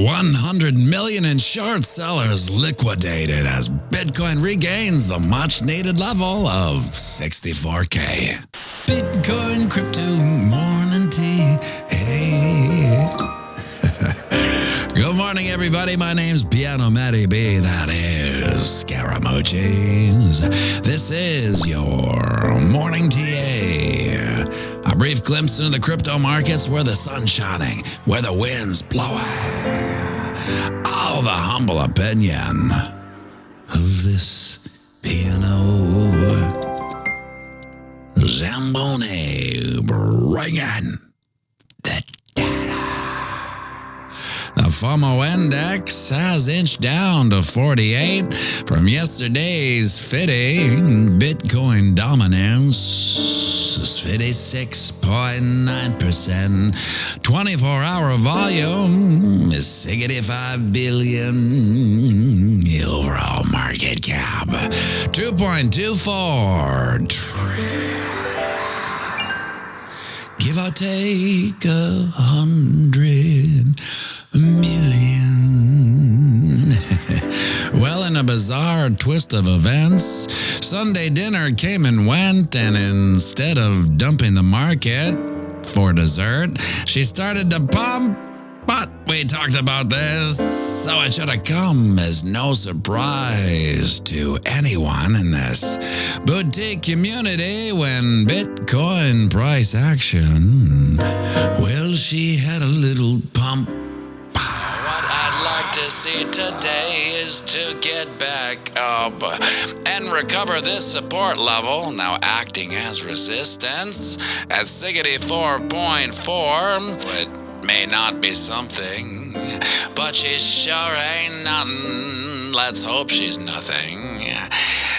100 million in short sellers liquidated as Bitcoin regains the much-needed level of 64K. Bitcoin crypto morning tea. Hey. Good morning, everybody. My name's Pianomattyb. That is Scaramouches. This is your morning TA. A brief glimpse into the crypto markets where the sun's shining, where the wind's blowing. All the humble opinion of this piano Zamboni bringing the data. The FOMO index has inched down to 48 from yesterday's 50. Bitcoin dominance is 56.9%. 24-hour volume is 65 billion. The overall market cap 2.24 trillion. Give or take 100 million. Well, in a bizarre twist of events, Sunday dinner came and went, and instead of dumping the market for dessert, she started to pump. But we talked about this, so it should have come as no surprise to anyone in this boutique community when Bitcoin price action, well, she had a little pump. What I'd like to see today is to get back up and recover this support level, now acting as resistance at 64.4. It may not be something, but she sure ain't nothing. Let's hope she's nothing.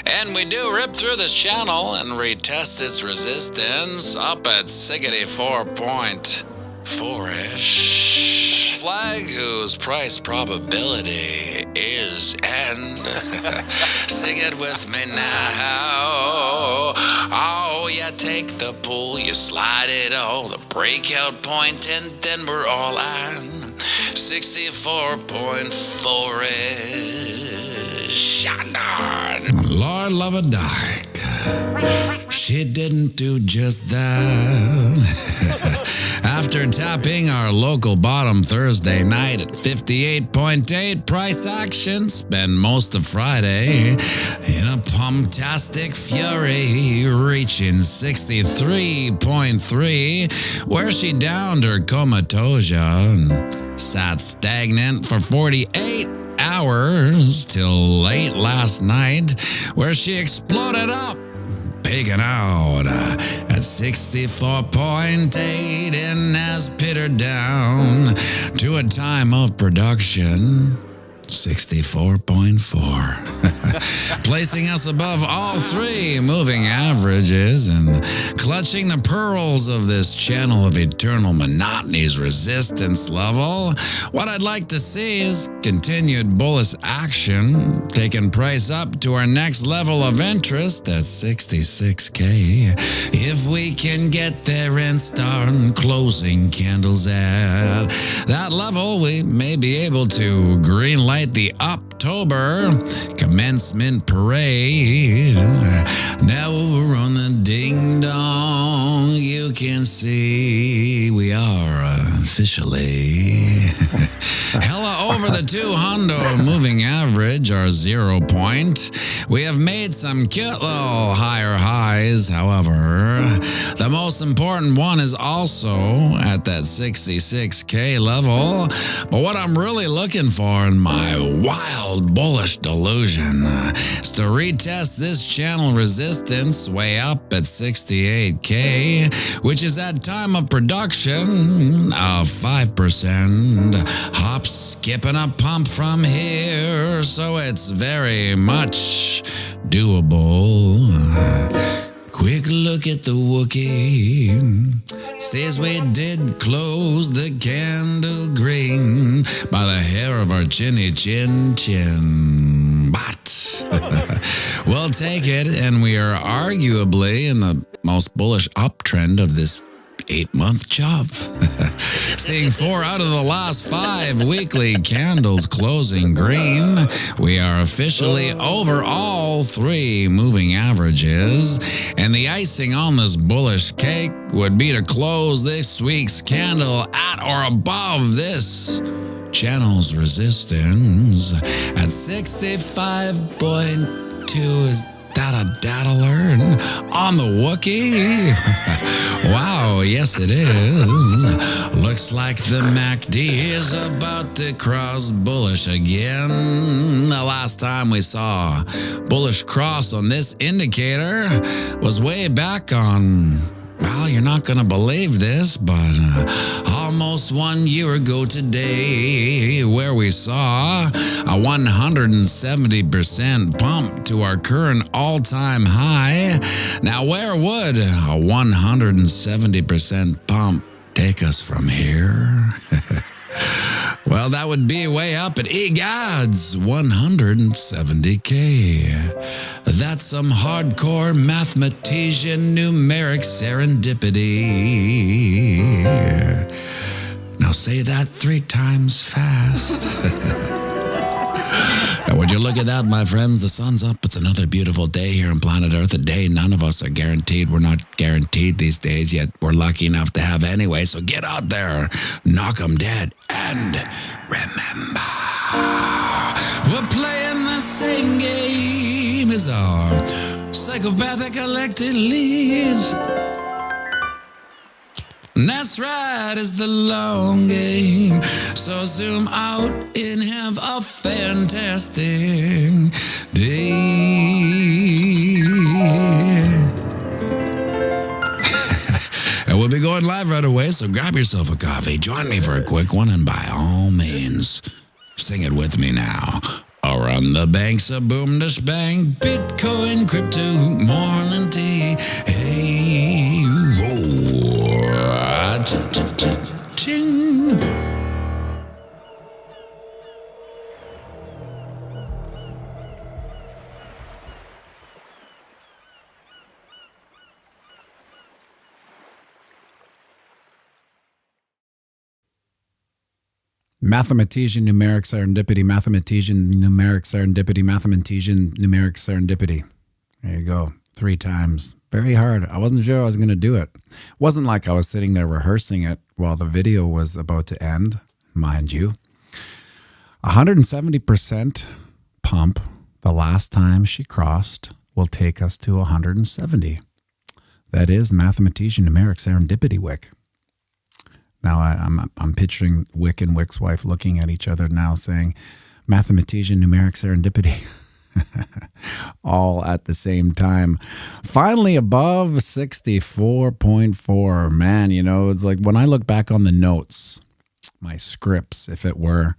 And we do rip through this channel and retest its resistance up at 64.4-ish. Flag whose price probability is end. Sing it with me now. Oh, you take the pool, you slide it all, the breakout point, and then we're all on 64.4-ish. Shot on. Lord love a dark. She didn't do just that. After tapping our local bottom Thursday night at 58.8, price action spent most of Friday in a pumptastic fury, reaching 63.3, where she downed her Komatoja and sat stagnant for 48 hours till late last night, where she exploded up, peaking out at 64.8 and has pittered down to a time of production 64.4, placing us above all three moving averages and clutching the pearls of this channel of eternal monotony's resistance level. What I'd like to see is continued bullish action, taking price up to our next level of interest at 66K. If we can get there and start closing candles at that level, we may be able to greenlight the October commencement parade. Now we're on the ding dong. You can see we are officially hella over the 200 moving average, our 0 point. We have made some cute little higher highs, however. The most important one is also at that 66K level. But what I'm really looking for in my wild bullish delusion is to retest this channel resistance way up at 68K, which is at time of production of 5%. Hop, skipping a pump from here, so it's very much doable. Quick look at the Wookiee. Says we did close the candle green by the hair of our chinny chin chin. But we'll take it, and we are arguably in the most bullish uptrend of this 8-month job. Seeing 4 out of the last 5 weekly candles closing green, we are officially over all 3 moving averages. And the icing on this bullish cake would be to close this week's candle at or above this channel's resistance at 65.2. Is that a data learn on the Wookiee? Wow, yes it is. Looks like the MACD is about to cross bullish again. The last time we saw bullish cross on this indicator was way back on, well, you're not going to believe this, but almost 1 year ago today, where we saw a 170% pump to our current all-time high. Now, where would a 170% pump take us from here? Well, that would be way up at EGAD's 170K. That's some hardcore mathematician numeric serendipity. Now say that 3 times fast. And would you look at that, my friends? The sun's up. It's another beautiful day here on planet Earth. A day none of us are guaranteed. We're not guaranteed these days, yet we're lucky enough to have anyway. So get out there, knock 'em dead, and remember, we're playing the same game as our psychopathic elected leads. And that's right, it's the long game. So zoom out and have a fantastic day. And we'll be going live right away, so grab yourself a coffee, join me for a quick one, and by all means, sing it with me now. Around the banks of boom dash bang, Bitcoin, crypto, morning tea. Hey, roar, ching. Mathematician, numeric serendipity, mathematician, numeric serendipity, mathematician, numeric serendipity. There you go. 3 times. Very hard. I wasn't sure I was going to do it. Wasn't like I was sitting there rehearsing it while the video was about to end, mind you. 170% pump the last time she crossed will take us to 170. That is mathematician, numeric serendipity wick. Now I'm picturing Wick and Wick's wife looking at each other now saying, mathematician, numeric serendipity, all at the same time. Finally above 64.4. Man, you know, it's like when I look back on the notes, my scripts, if it were,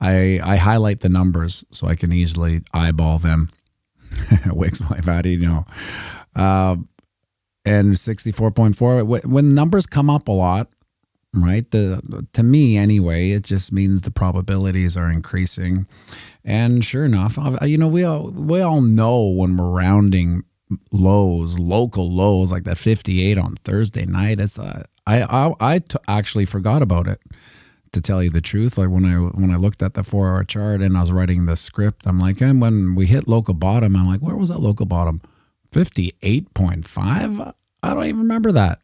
I highlight the numbers so I can easily eyeball them. Wick's wife, how do you know? And 64.4, when numbers come up a lot, right? To me anyway, it just means the probabilities are increasing. And sure enough, you know, we all know when we're rounding lows, local lows, like that 58 on Thursday night. It's I actually forgot about it, to tell you the truth. Like when I looked at the 4-hour chart and I was writing the script, I'm like, and when we hit local bottom, I'm like, where was that local bottom? 58.5? I don't even remember that.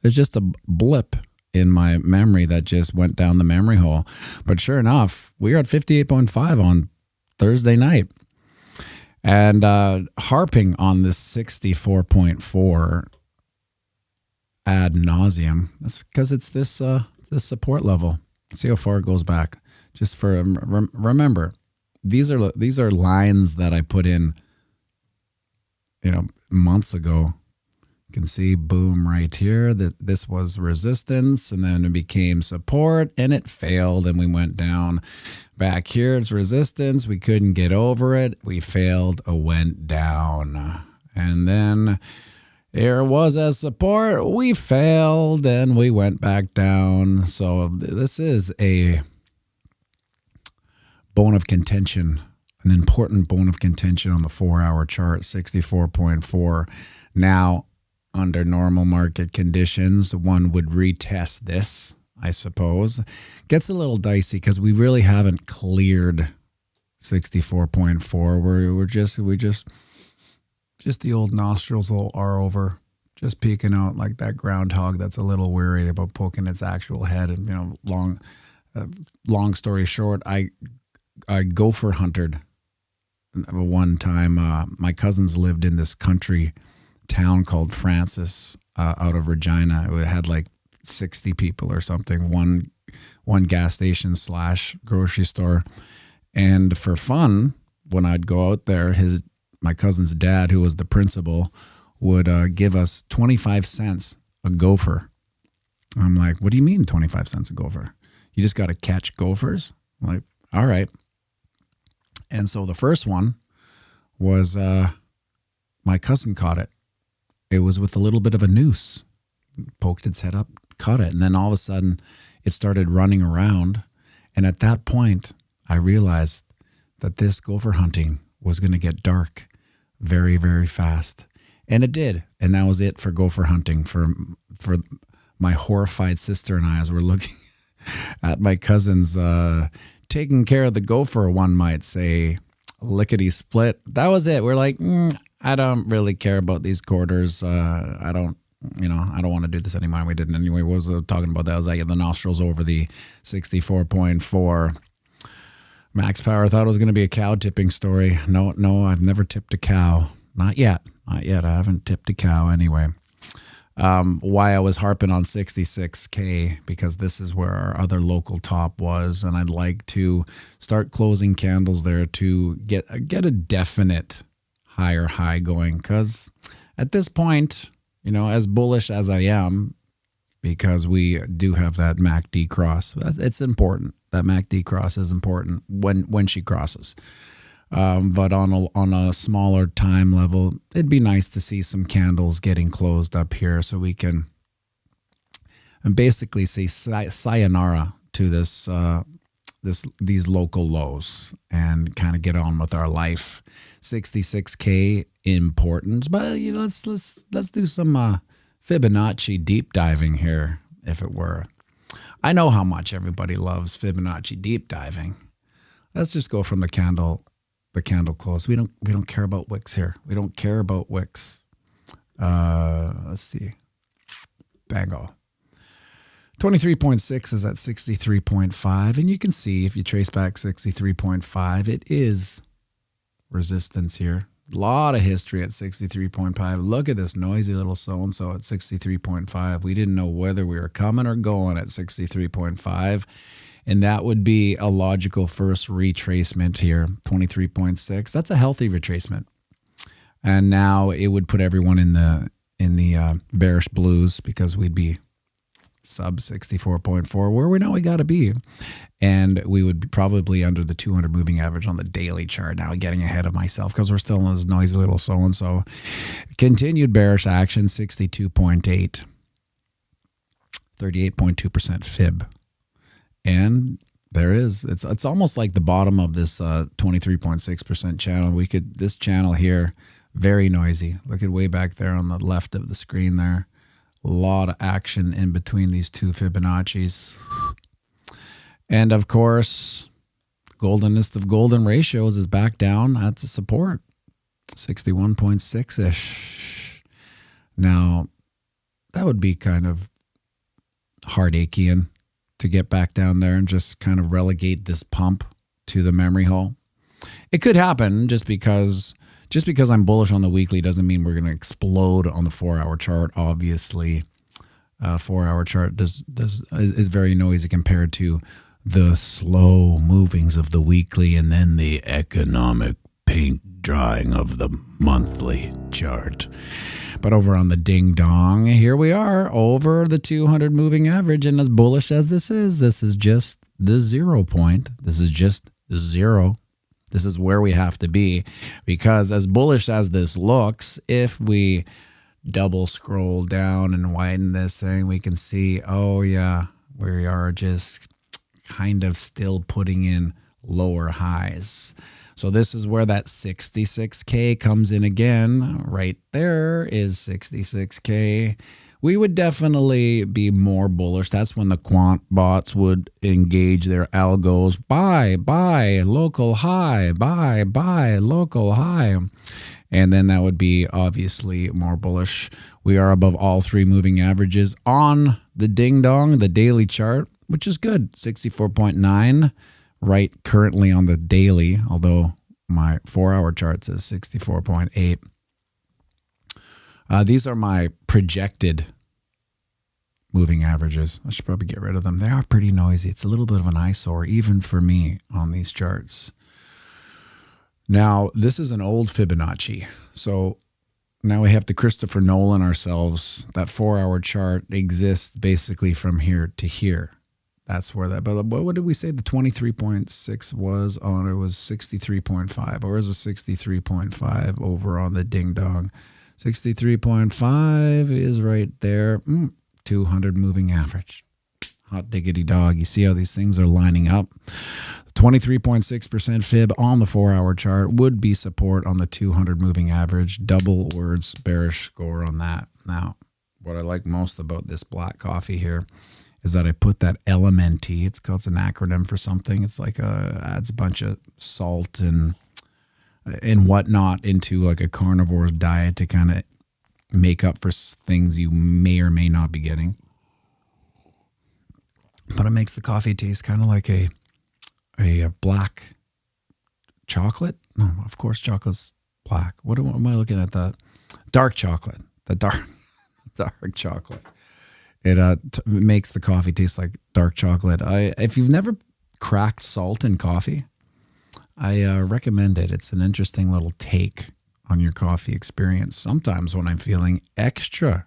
It's just a blip in my memory that just went down the memory hole. But sure enough, we were at 58.5 on Thursday night. And harping on this 64.4 ad nauseum. That's because it's this support level. See how far it goes back. Just for remember, these are lines that I put in, you know, months ago. You can see, boom, right here, that this was resistance, and then it became support, and it failed, and we went down. Back here, it's resistance. We couldn't get over it. We failed, went down. And then here was a support. We failed, and we went back down. So this is a bone of contention, an important bone of contention on the 4-hour chart, 64.4. Now, under normal market conditions, one would retest this. I suppose. Gets a little dicey because we really haven't cleared 64.4. We're just the old nostrils are over, just peeking out like that groundhog that's a little weary about poking its actual head. And long story short, I gopher hunted one time. My cousins lived in this country town called Francis out of Regina. It had like 60 people or something. One gas station / grocery store. And for fun, when I'd go out there, my cousin's dad, who was the principal, would give us 25 cents a gopher. I'm like, what do you mean 25 cents a gopher? You just got to catch gophers? I'm like, all right. And so the first one was my cousin caught it. It was with a little bit of a noose. Poked its head up, caught it. And then all of a sudden it started running around. And at that point, I realized that this gopher hunting was going to get dark very, very fast. And it did. And that was it for gopher hunting for my horrified sister and I, as we're looking at my cousins taking care of the gopher, one might say, lickety split. That was it. We're like, I don't really care about these quarters. I don't want to do this anymore. And we didn't anyway. What was I talking about? That was like the nostrils over the 64.4. Max Power thought it was going to be a cow tipping story. No, I've never tipped a cow. Not yet. I haven't tipped a cow anyway. Why I was harping on 66K, because this is where our other local top was, and I'd like to start closing candles there to get a definite higher high going, because at this point, as bullish as I am, because we do have that MACD cross, it's important. That MACD cross is important when she crosses. But on a smaller time level, it'd be nice to see some candles getting closed up here so we can basically say sayonara to these local lows and kind of get on with our life. 66K important, but let's do some Fibonacci deep diving here, if it were. I know how much everybody loves Fibonacci deep diving. Let's just go from the candle close. We don't care about wicks here. We don't care about wicks. Let's see. Bango. 23.6 is at 63.5. And you can see if you trace back 63.5, it is resistance here. A lot of history at 63.5. Look at this noisy little so-and-so at 63.5. We didn't know whether we were coming or going at 63.5. And that would be a logical first retracement here, 23.6. That's a healthy retracement. And now it would put everyone in the bearish blues, because we'd be sub 64.4, where we know we got to be. And we would be probably under the 200 moving average on the daily chart. Now getting ahead of myself because we're still in this noisy little so-and-so. Continued bearish action, 62.8. 38.2% fib. And there is, it's almost like the bottom of this 23.6% channel. This channel here, very noisy. Look at way back there on the left of the screen there. A lot of action in between these two Fibonacci's. And of course, goldenest of golden ratios is back down at the support, 61.6-ish. Now, that would be kind of heartachian to get back down there and just kind of relegate this pump to the memory hole. It could happen just because I'm bullish on the weekly doesn't mean we're going to explode on the 4-hour chart. Obviously, 4-hour chart is very noisy compared to the slow movings of the weekly and then the economic paint drying of the monthly chart. But over on the ding dong, here we are over the 200 moving average. And as bullish as this is just the 0 point. This is just zero. This is where we have to be, because as bullish as this looks, if we double scroll down and widen this thing, we can see, oh yeah, we are just kind of still putting in lower highs. So this is where that 66K comes in again. Right there is 66K. we would definitely be more bullish. That's when the quant bots would engage their algos. Buy, local high, buy, local high. And then that would be obviously more bullish. We are above all three moving averages on the ding dong, the daily chart, which is good. 64.9 right currently on the daily, although my 4-hour chart says 64.8. These are my projected moving averages. I should probably get rid of them. They are pretty noisy. It's a little bit of an eyesore, even for me on these charts. Now, this is an old Fibonacci. So now we have to Christopher Nolan ourselves. That 4-hour chart exists basically from here to here. That's where that, but what did we say the 23.6 was on? It was 63.5. Or is it 63.5 over on the ding dong? 63.5 is right there. 200 moving average. Hot diggity dog. You see how these things are lining up? 23.6% fib on the 4-hour chart would be support on the 200 moving average. Double words bearish score on that. Now, what I like most about this black coffee here is that I put that LMNT. It's an acronym for something. It's like adds a bunch of salt and whatnot into like a carnivore's diet to kind of make up for things you may or may not be getting. But it makes the coffee taste kind of like a black chocolate. No, of course chocolate's black. What am I looking at? The dark chocolate. The dark chocolate. It makes the coffee taste like dark chocolate. If you've never cracked salt in coffee, I recommend it. It's an interesting little take on your coffee experience. Sometimes when I'm feeling extra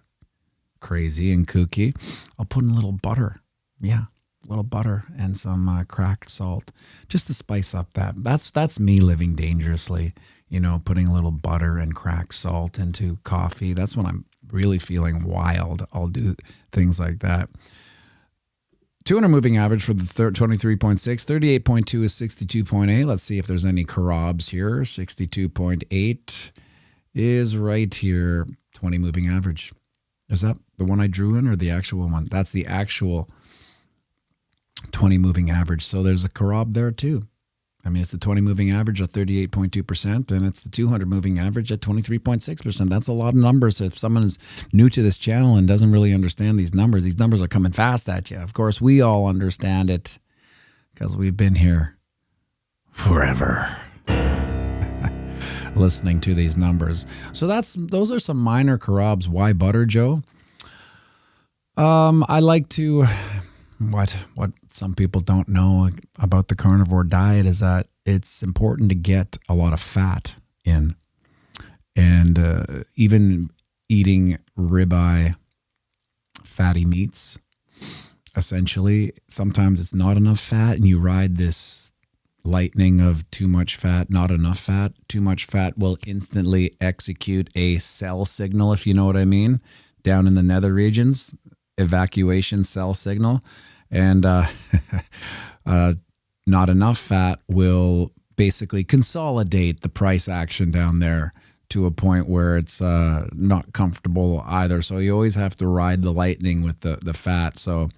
crazy and kooky, I'll put in a little butter. Yeah, a little butter and some cracked salt just to spice up that. That's me living dangerously, putting a little butter and cracked salt into coffee. That's when I'm really feeling wild. I'll do things like that. 200 moving average for the 23.6. 38.2 is 62.8. Let's see if there's any corrobs here. 62.8 is right here. 20 moving average. Is that the one I drew in or the actual one? That's the actual 20 moving average. So there's a corrob there too. I mean, it's the 20 moving average at 38.2%, and it's the 200 moving average at 23.6%. That's a lot of numbers. If someone is new to this channel and doesn't really understand these numbers are coming fast at you. Of course, we all understand it because we've been here forever listening to these numbers. So those are some minor corrobs. Why butter, Joe? I like to... What some people don't know about the carnivore diet is that it's important to get a lot of fat in. And even eating ribeye fatty meats, essentially, sometimes it's not enough fat and you ride this lightning of too much fat, not enough fat. Too much fat will instantly execute a cell signal, if you know what I mean, down in the nether regions. Evacuation cell signal, and not enough fat will basically consolidate the price action down there to a point where it's not comfortable either. So you always have to ride the lightning with the fat. So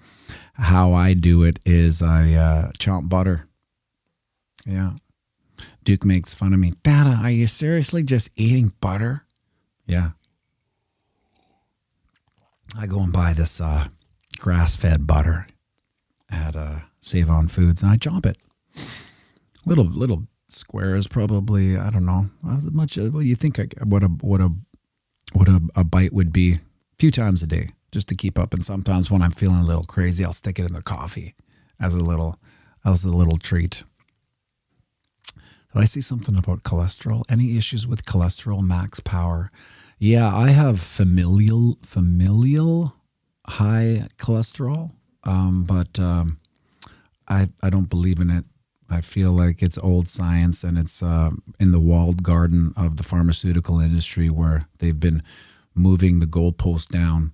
how I do it is I chomp butter. Yeah. Duke makes fun of me. Dada, are you seriously just eating butter? Yeah. I go and buy this grass-fed butter at Save On Foods, and I chomp it. Little squares, probably. I don't know how much. What do you think? What a bite would be? A few times a day, just to keep up. And sometimes when I'm feeling a little crazy, I'll stick it in the coffee as a little treat. Did I see something about cholesterol? Any issues with cholesterol? Max power. Yeah, I have familial high cholesterol, but I don't believe in it. I feel like it's old science, and it's in the walled garden of the pharmaceutical industry where they've been moving the goalpost down.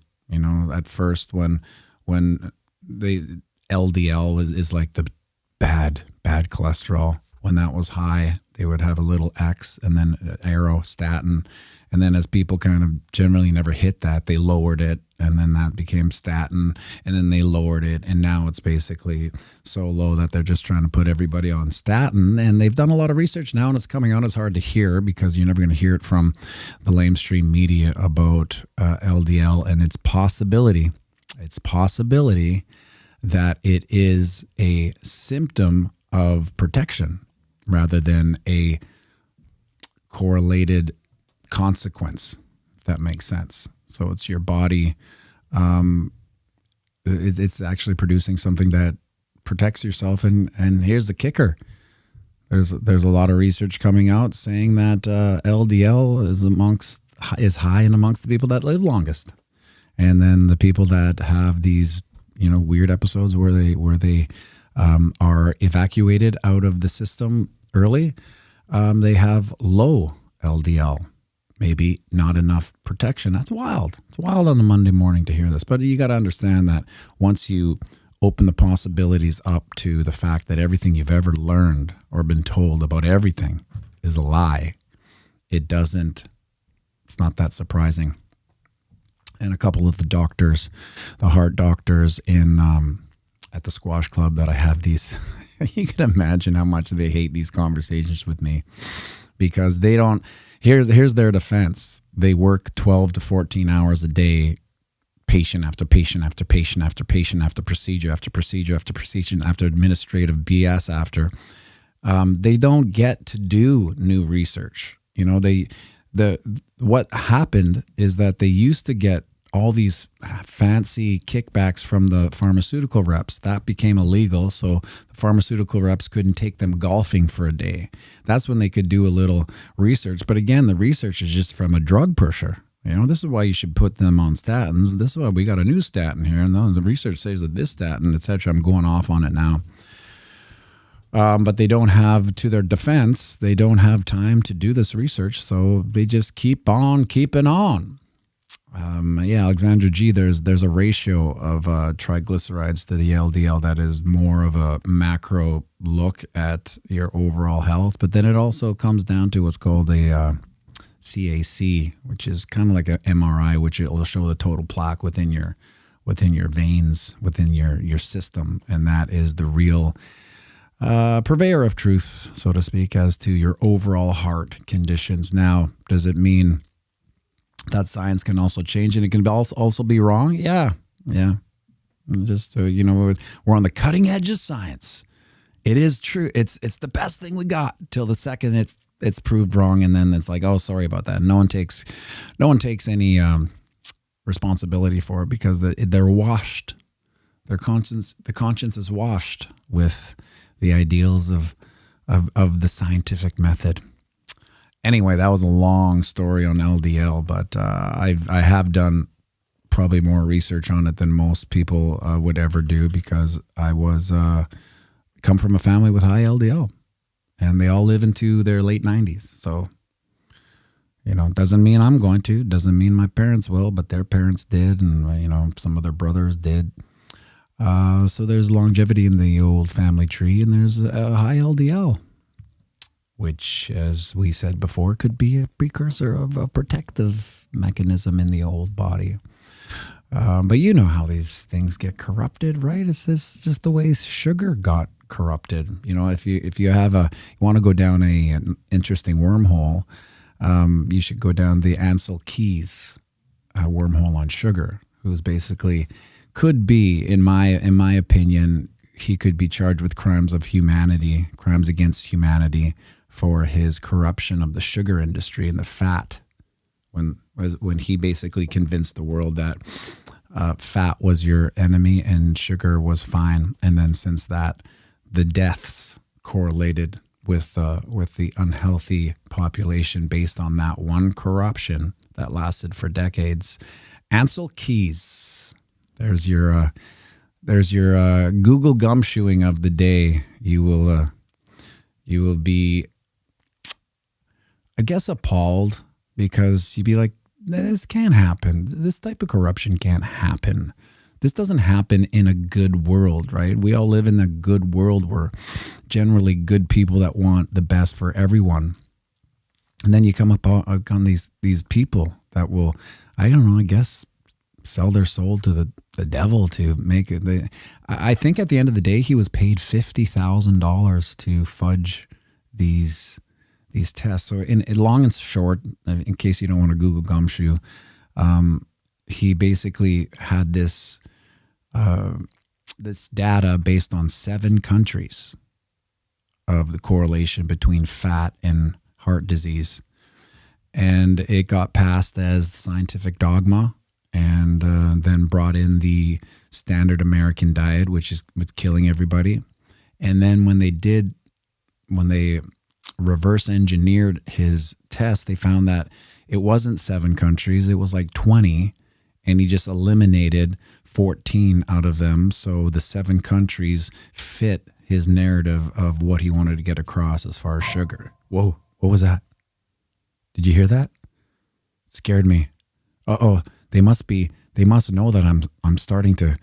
At first when the LDL is like the bad cholesterol. When that was high, they would have a little X and then arrow statin. And then as people kind of generally never hit that, they lowered it and then that became statin, and then they lowered it, and now it's basically so low that they're just trying to put everybody on statin. And they've done a lot of research now, and it's coming out. It's hard to hear because you're never going to hear it from the lamestream media about LDL and its possibility. It's possibility that it is a symptom of protection rather than a correlated consequence, if that makes sense. So it's your body, it's actually producing something that protects yourself. And here's the kicker. There's a lot of research coming out saying that LDL is high in amongst the people that live longest. And then the people that have these, weird episodes where they are evacuated out of the system early, they have low LDL. Maybe not enough protection. That's wild. It's wild on a Monday morning to hear this. But you got to understand that once you open the possibilities up to the fact that everything you've ever learned or been told about everything is a lie, it's not that surprising. And a couple of the doctors, the heart doctors at the squash club that I have these, you can imagine how much they hate these conversations with me because they don't. Here's their defense. They work 12 to 14 hours a day, patient after patient after patient after patient after procedure after procedure after procedure after administrative BS after. They don't get to do new research. What happened is that they used to get all these fancy kickbacks from the pharmaceutical reps. That became illegal, so the pharmaceutical reps couldn't take them golfing for a day. That's when they could do a little research. But again, the research is just from a drug pusher. This is why you should put them on statins. This is why we got a new statin here. And the research says that this statin, etc. I'm going off on it now. But they don't have, to their defense, they don't have time to do this research, so they just keep on keeping on. Alexandra G, there's a ratio of triglycerides to the LDL that is more of a macro look at your overall health, but then it also comes down to what's called a CAC, which is kind of like an MRI, which it will show the total plaque within your veins, within your system, and that is the real purveyor of truth, so to speak, as to your overall heart conditions. Now, does it mean that science can also change and it can also be wrong? Yeah. Just we're on the cutting edge of science. It is true. It's the best thing we got till the second it's proved wrong, and then it's like, oh, sorry about that. No one takes any responsibility for it because they're washed. The conscience is washed with the ideals of the scientific method. Anyway, that was a long story on LDL, but I have done probably more research on it than most people would ever do because I was come from a family with high LDL, and they all live into their late 90s. So, it doesn't mean I'm going to, doesn't mean my parents will, but their parents did, and some of their brothers did. So there's longevity in the old family tree, and there's a high LDL, which, as we said before, could be a precursor of a protective mechanism in the old body. But you know how these things get corrupted, right? It's just the way sugar got corrupted. If you want to go down an interesting wormhole, you should go down the Ansel Keys wormhole on sugar, who's basically could be, in my opinion, he could be charged with crimes against humanity for his corruption of the sugar industry and the fat, when he basically convinced the world that fat was your enemy and sugar was fine. And then since that, the deaths correlated with the unhealthy population based on that one corruption that lasted for decades. Ansel Keys, there's your Google gumshoeing of the day. You will be, I guess, appalled, because you'd be like, this can't happen. This type of corruption can't happen. This doesn't happen in a good world, right? We all live in a good world where generally good people that want the best for everyone. And then you come up on these people that will, I don't know, I guess, sell their soul to the devil to make it. I think at the end of the day, he was paid $50,000 to fudge these tests. So in long and short, in case you don't want to Google Gumshoe, he basically had this data based on 7 countries of the correlation between fat and heart disease. And it got passed as scientific dogma, and then brought in the standard American diet, which is killing everybody. And then when they reverse engineered his test, they found that it wasn't 7 countries, it was like 20. And he just eliminated 14 out of them. So the 7 countries fit his narrative of what he wanted to get across as far as sugar. Whoa, what was that? Did you hear that? It scared me. Uh-oh, they must know that I'm starting to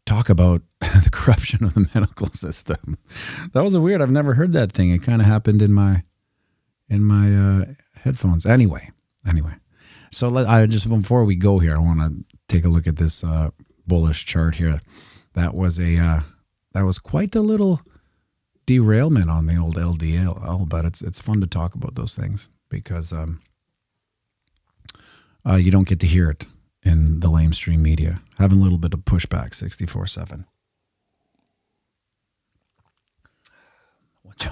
talk about the corruption of the medical system. That was weird. I've never heard that thing. It kind of happened in my headphones. Anyway. So I just, before we go here, I want to take a look at this bullish chart here. That was quite the little derailment on the old LDL, but it's fun to talk about those things because you don't get to hear it in the lamestream media. Having a little bit of pushback 64/7.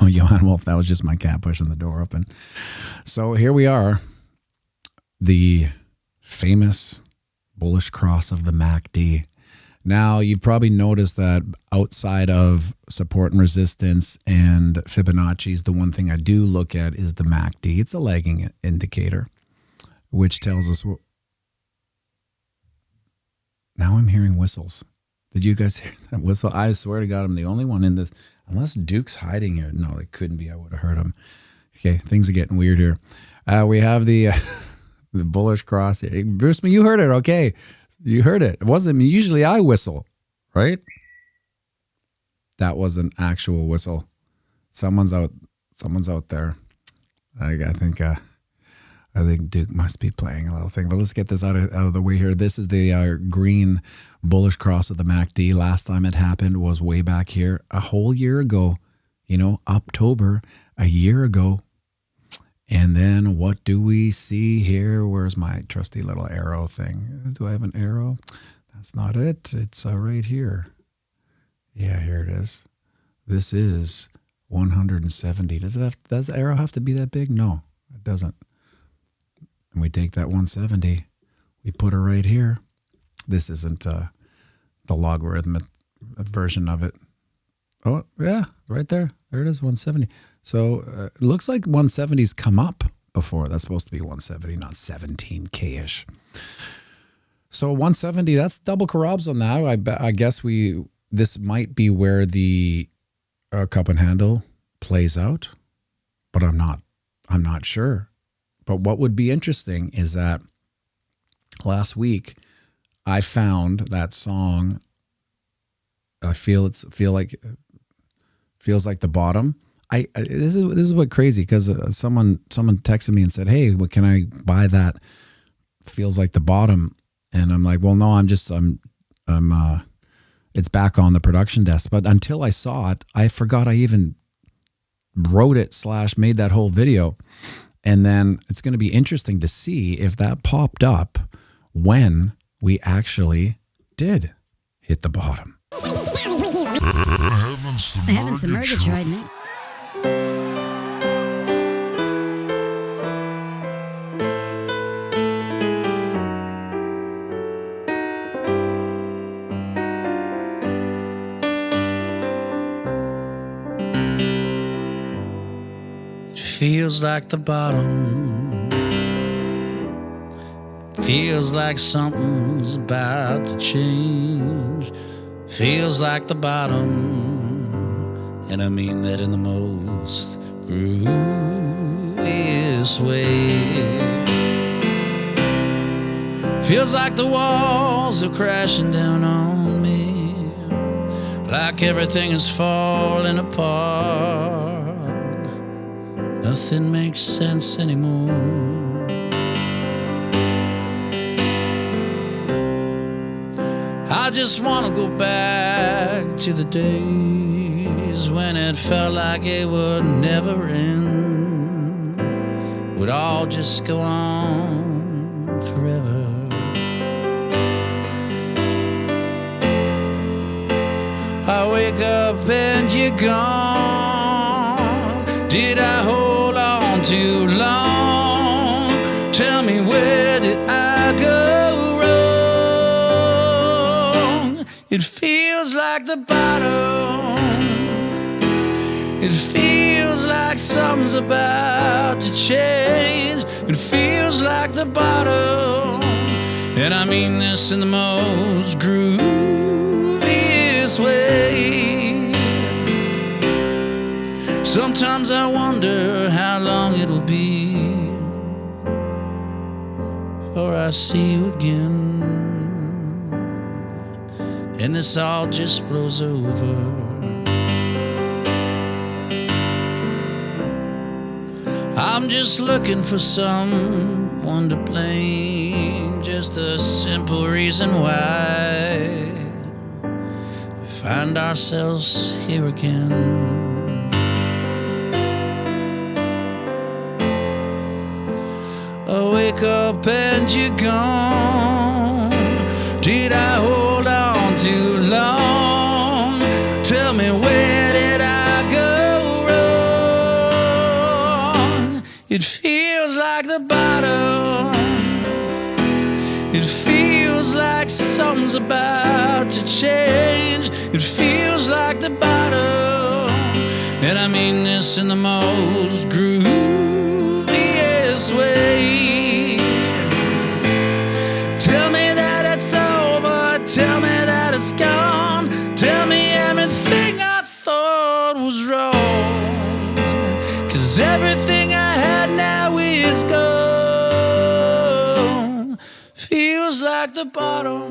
Johann Wolf, that was just my cat pushing the door open. So here we are. The famous bullish cross of the MACD. Now, you've probably noticed that outside of support and resistance and Fibonacci's, the one thing I do look at is the MACD. It's a lagging indicator, which tells us what. Now I'm hearing whistles. Did you guys hear that whistle? I swear to God, I'm the only one in this. Unless Duke's hiding here. No, it couldn't be. I would have heard him. Okay, things are getting weird here. We have the bullish cross here. Bruce, you heard it. Okay, you heard it. It wasn't me. Usually I whistle, right? That was an actual whistle. Someone's out there. I think Duke must be playing a little thing. But let's get this out of the way here. This is the green bullish cross of the MACD. Last time it happened was way back here, a whole year ago. October, a year ago. And then what do we see here? Where's my trusty little arrow thing? Do I have an arrow? That's not it. It's right here. Yeah, here it is. This is 170. Does the arrow have to be that big? No, it doesn't. And we take that 170, we put her right here. This isn't the logarithmic version of it. Oh, yeah, right there. There it is, 170. So it looks like 170's come up before. That's supposed to be 170, not 17K-ish. So 170, that's double corrobs on that. I guess this might be where the cup and handle plays out, but I'm not sure. But what would be interesting is that last week I found that song. Feels like the bottom. This is what crazy, because someone texted me and said, "Hey, what can I buy that feels like the bottom?" And I'm like, "Well, no, it's back on the production desk." But until I saw it, I forgot I even wrote it / made that whole video. And then it's going to be interesting to see if that popped up when we actually did hit the bottom. Heavens to Murgatroyd, Nick. Feels like the bottom. Feels like something's about to change. Feels like the bottom, and I mean that in the most grooviest way. Feels like the walls are crashing down on me, like everything is falling apart. Nothing makes sense anymore. I just wanna go back to the days when it felt like it would never end, would all just go on forever. I wake up and you're gone. Did I hold on too long? Tell me, where did I go wrong? It feels like the bottom. It feels like something's about to change. It feels like the bottom. And I mean this in the most grooviest way. Sometimes I wonder how long it'll be before I see you again, and this all just blows over. I'm just looking for someone to blame, just a simple reason why we find ourselves here again. I wake up and you're gone. Did I hold on too long? Tell me, where did I go wrong? It feels like the bottom. It feels like something's about to change. It feels like the bottom. And I mean this in the most grooviest way. Tell me that it's over. Tell me that it's gone. Tell me everything I thought was wrong. 'Cause everything I had now is gone. Feels like the bottom.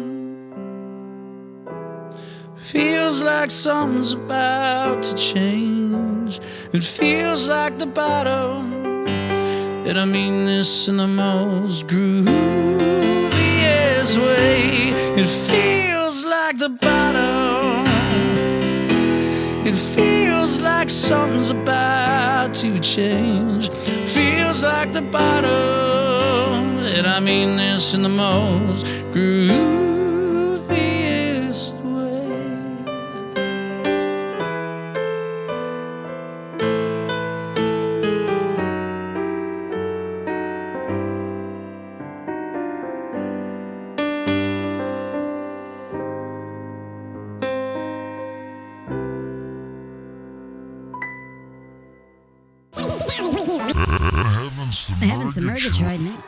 Feels like something's about to change. It feels like the bottom. And I mean this in the most grooviest way. It feels like the bottom. It feels like something's about to change. Feels like the bottom. And I mean this in the most grooviest way. The heavens to Murgatroyd next.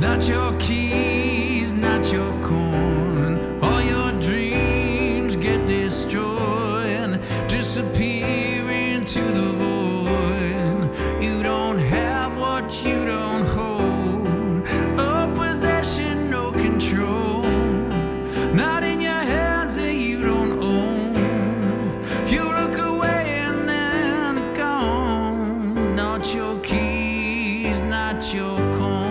Not your keys, not your corn. All your dreams get destroyed, disappear into the void. You don't have what you don't hold. No possession, no control. Not in your hands that you don't own. You look away and then gone. Not your keys, not your corn.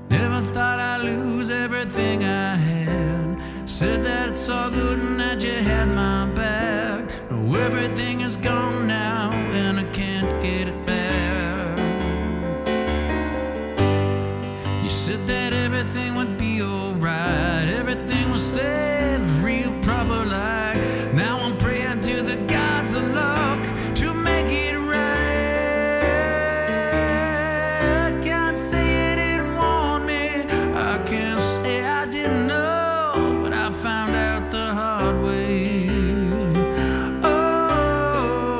Never thought I'd lose everything I had. Said that it's all good and that you had my back. No, everything is gone now and I can't get it back. You said that everything would be alright. Everything was safe, real proper like. Now I'm praying to the gods of luck to make it right. Can't say you didn't want me. I can't say I didn't know, but I found out the hard way. Oh,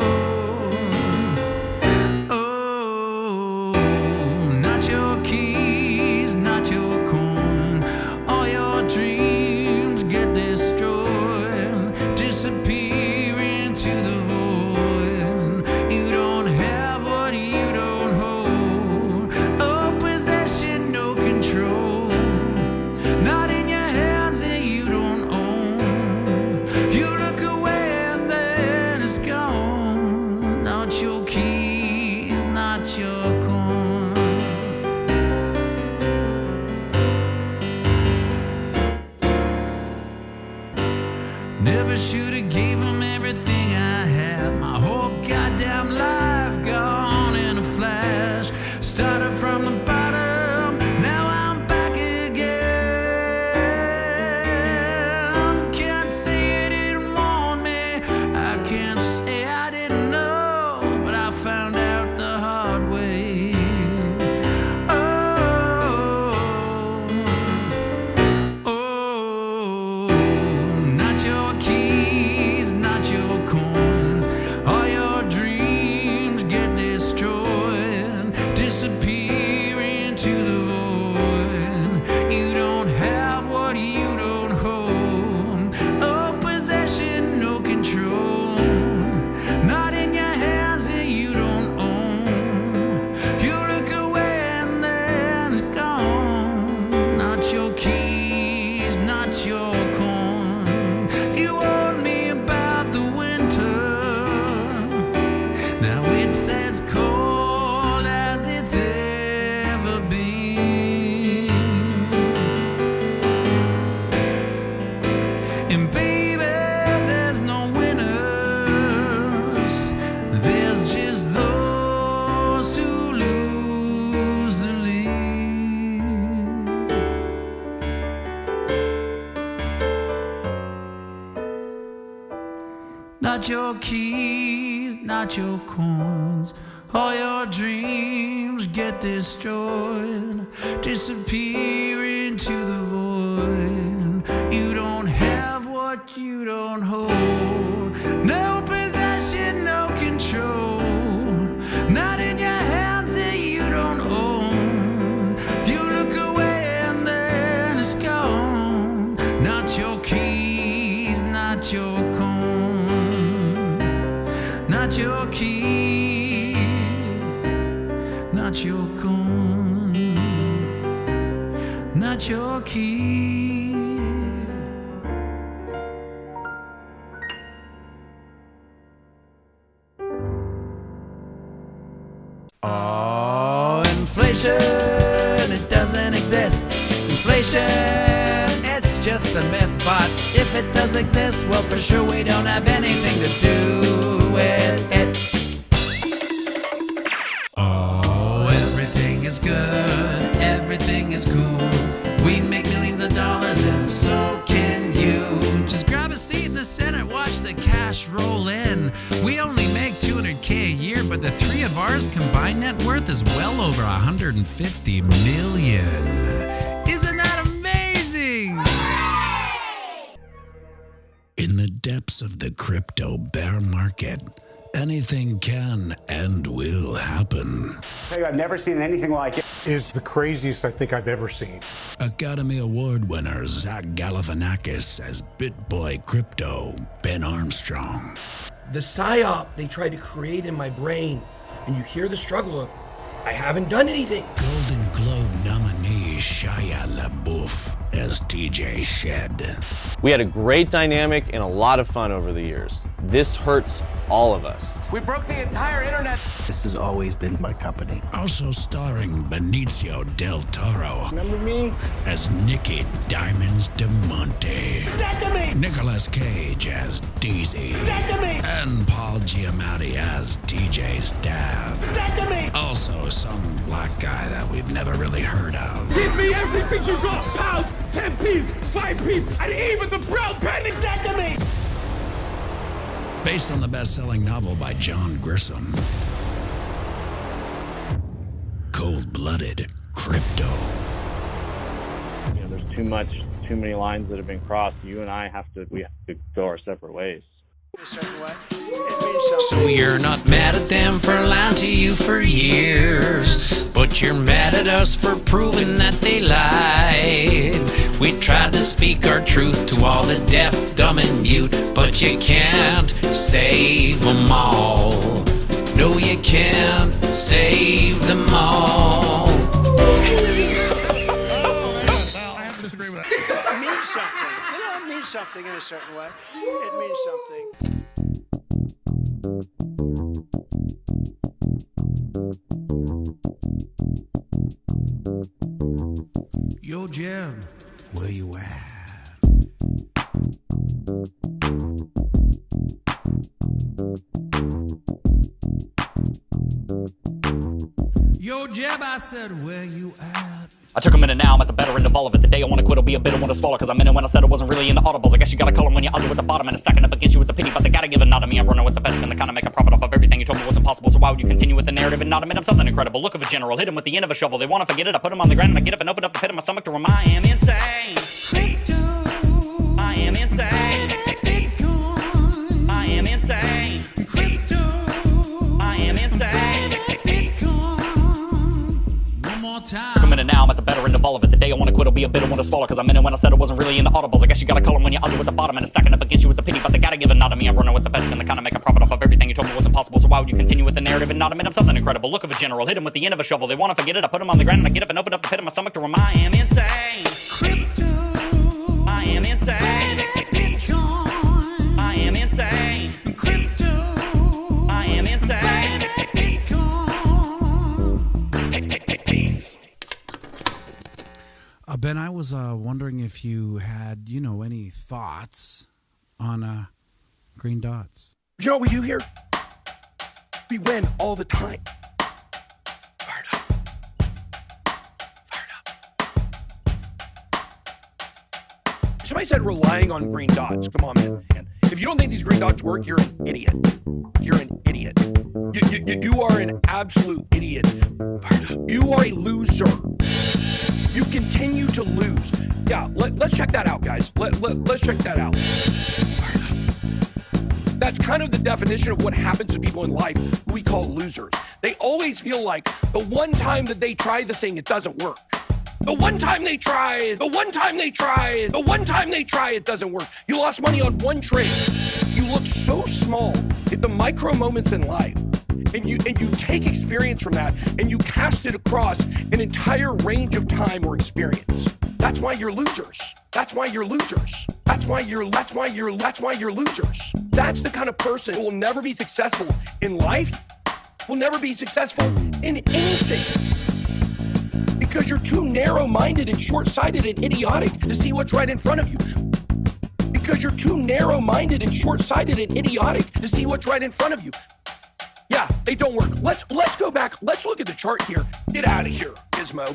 Never should have gave him everything I had. My whole goddamn life gone in a flash. Started from the bottom, now I'm back again. Can't say it didn't want me, I can't say I didn't know, but I found out the hard way. Not your keys, not your coins. All your dreams get destroyed, disappear into the void. You don't have what you don't hold. No possession, no control. Not in your hands that you don't own. You look away and then it's gone. Not your keys, not your coin. You warned me about the winter. Now it's as cold as it's ever been. And baby, there's no winners. There's just those who lose the lead. Not your keys, not your coins. All your dreams get destroyed, disappear into the void. You don't have what you don't hold. No possession, no control. Not in your hands that you don't own. You look away and then it's gone. Not your keys, not your coin. Not your keys, not your coin. Not your keys. Oh, inflation, it doesn't exist. Inflation, it's just a myth. But if it does exist, well, for sure we don't have anything to do with it. Oh, everything is good, everything is cool. We make millions of dollars and so can you. Just grab a seat in the Senate, watch the cash roll in. We only make $200K a year, but the three of ours combined net worth is well over $150 million. Isn't that amazing? In the depths of the crypto bear market, anything can and will happen. I've never seen anything like it. Is the craziest I think I've ever seen. Academy Award winner Zach Galifianakis says BitBoy Crypto, Ben Armstrong. The psyop they tried to create in my brain, and you hear the struggle of, I haven't done anything. Golden Globe nominee Shia LaBeouf as TJ Shed. We had a great dynamic and a lot of fun over the years. This hurts all of us. We broke the entire internet. This has always been my company. Also starring Benicio del Toro. Remember me? As Nicky Diamonds DeMonte. Nicolas Cage as Deezy. And Paul Giamatti as TJ's dad. Also some black guy that we've never really heard of. Give me everything you got! Pound, 10p, 5p, and even the brown pen exact to me! Based on the best-selling novel by John Grisham. Cold-blooded crypto. You know, there's too many lines that have been crossed. You and I we have to go our separate ways. So you're not mad at them for lying to you for years, but you're mad at us for proving that they lied. We tried to speak our truth to all the deaf, dumb, and mute, but you can't save them all. No, you can't save them all. I have to disagree with that. It means something. You know, it means something in a certain way. It means something. Yo, Jim, where you at? I said, where you at? I took a minute now, I'm at the better end of all of it. The day I wanna quit will be a bitter one to swallow, cause I'm in it when I said I wasn't really into audibles. I guess you gotta call them when you're ugly with the bottom, and it's stacking up against you with the pity, but they gotta give a nod to me. I'm running with the best, and they kinda make a profit off of everything you told me wasn't possible. So why would you continue with the narrative and not admit I'm something incredible? Look of a general, hit him with the end of a shovel. They wanna forget it, I put him on the ground, and I get up and open up the pit of my stomach to remind I am insane. I am insane. I am insane. I am insane. One more time. Took a minute now, I'm at the better end of all of it. The day I wanna quit will be a bitter one to swallow, cause I'm in it when I said I wasn't really into audibles. I guess you gotta call them when you're ugly with the bottom, and it's stacking up against you with the pity, but they gotta give a nod to me. I'm running with the best, and they kinda make a profit off of everything you told me wasn't possible. So why would you continue with the narrative and not admit I'm something incredible? Look of a general, hit him with the end of a shovel. They wanna forget it, I put him on the ground, and I get up and open up the pit of my stomach to remind I am insane. I am insane. I am insane. I am insane. Ben, I was wondering if you had, any thoughts on green dots. You know what we do here? We win all the time. Fired up. Fired up. Somebody said relying on green dots. Come on, man. If you don't think these green dots work, you're an idiot. You're an idiot. You are an absolute idiot. Fired up. You are a loser. You continue to lose. Yeah, let's check that out, guys. Let's check that out. Fired up. That's kind of the definition of what happens to people in life who we call losers. They always feel like the one time that they try the thing, it doesn't work. The one time they try it, the one time they try it, the one time they try it doesn't work. You lost money on one trade. You look so small at the micro moments in life. And you take experience from that and you cast it across an entire range of time or experience. That's why you're losers. That's why you're losers. That's why you're losers. That's the kind of person who will never be successful in life, will never be successful in anything. Because you're too narrow-minded and short-sighted and idiotic to see what's right in front of you. Because you're too narrow-minded and short-sighted and idiotic to see what's right in front of you. Yeah, they don't work. Let's go back. Let's look at the chart here. Get out of here, Gizmo.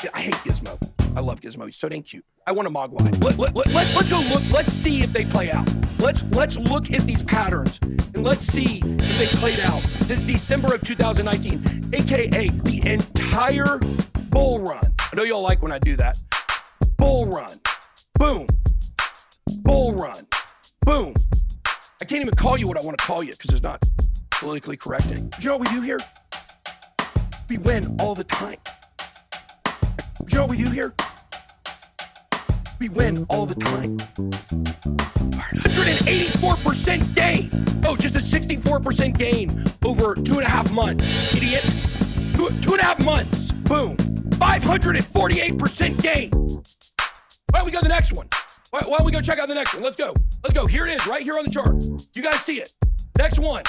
Yeah, I hate Gizmo. I love Gizmo. He's so dang cute. I want a Mogwai. Let's go look. Let's see if they play out. Let's look at these patterns and let's see if they played out. This December of 2019, aka the entire bull run. I know y'all like when I do that. Bull run. Boom. Bull run. Boom. I can't even call you what I want to call you because it's not politically correct. Do you know what we do here? We win all the time. Do you know what we do here? We win all the time. 184% gain. Oh, just a 64% gain over 2.5 months. Idiot. 2.5 months. Boom. 548% gain. Why don't we go to the next one? Why don't we go check out the next one? Let's go. Let's go. Here it is, right here on the chart. You guys see it. Next one.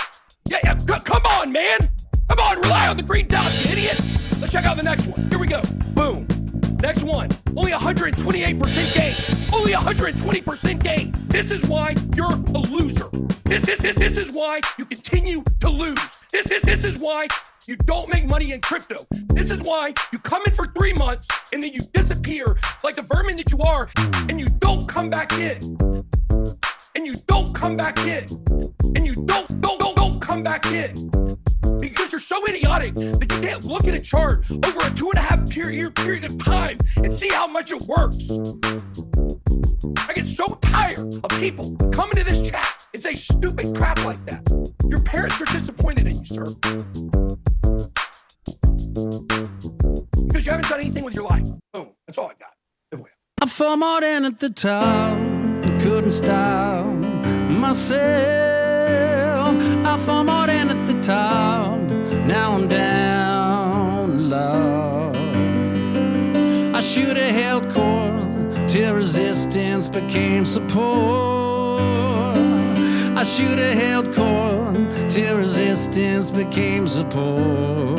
Yeah, come on, man. Come on, rely on the green dots, you idiot. Let's check out the next one. Here we go. Boom. Next one. Only 128% gain. Only 120% gain. This is why you're a loser. This is why you continue to lose. This is why you don't make money in crypto. This is why you come in for 3 months and then you disappear like the vermin that you are and you don't come back in. And you don't come back in. And you don't come back in. Because you're so idiotic that you can't look at a chart over a 2.5 year period of time and see how much it works. I get so tired of people coming to this chat and say stupid crap like that. Your parents are disappointed in you, sir. Because you haven't done anything with your life. Boom. That's all I got. I FOMO'd in at the top, couldn't stop myself. I FOMO'd in at the top, now I'm down low. I should have held court till resistance became support. I should have held court till resistance became support.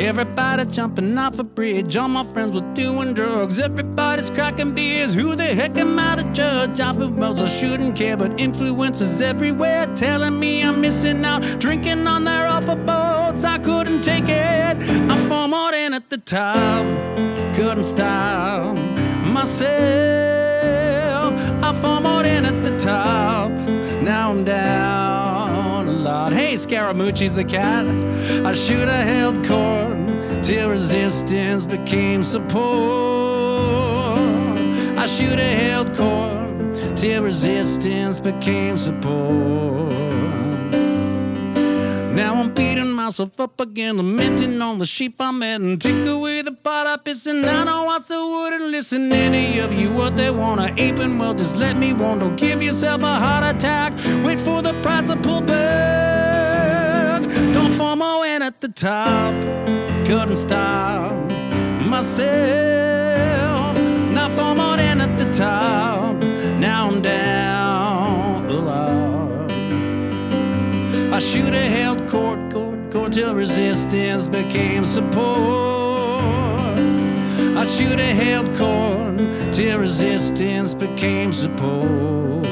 Everybody jumping off a bridge, all my friends were doing drugs. Everybody's cracking beers, who the heck am I to judge? I feel most I shouldn't care, but influencers everywhere telling me I'm missing out. Drinking on their awful boats, I couldn't take it. I FOMO'd in at the top, couldn't stop myself. I FOMO'd in at the top, now I'm down a lot. Hey, Scaramucci's the cat. I should have held court till resistance became support. I should have held court till resistance became support. Now I'm beating myself up again, lamenting on the sheep I met, and take away the pot I piss, and I know I still wouldn't listen. Any of you what they wanna ape, and well, just let me want. Don't give yourself a heart attack, wait for the price to pull back. Don't FOMO in at the top, couldn't stop myself. Now FOMO in at the top, now I'm down a lot. I should have held court till resistance became support. I should have held court till resistance became support.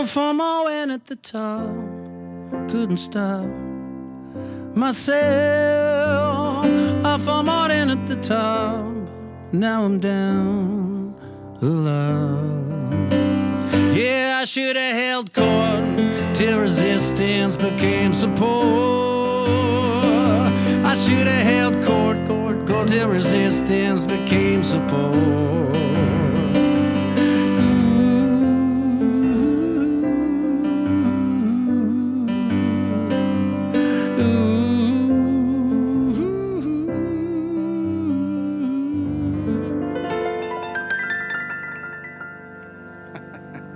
FOMO in at the top, couldn't stop myself. I FOMO'd in at the top, now I'm down a lot. Yeah, I should have held court till resistance became support. I should have held court till resistance became support.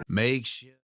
Make sure.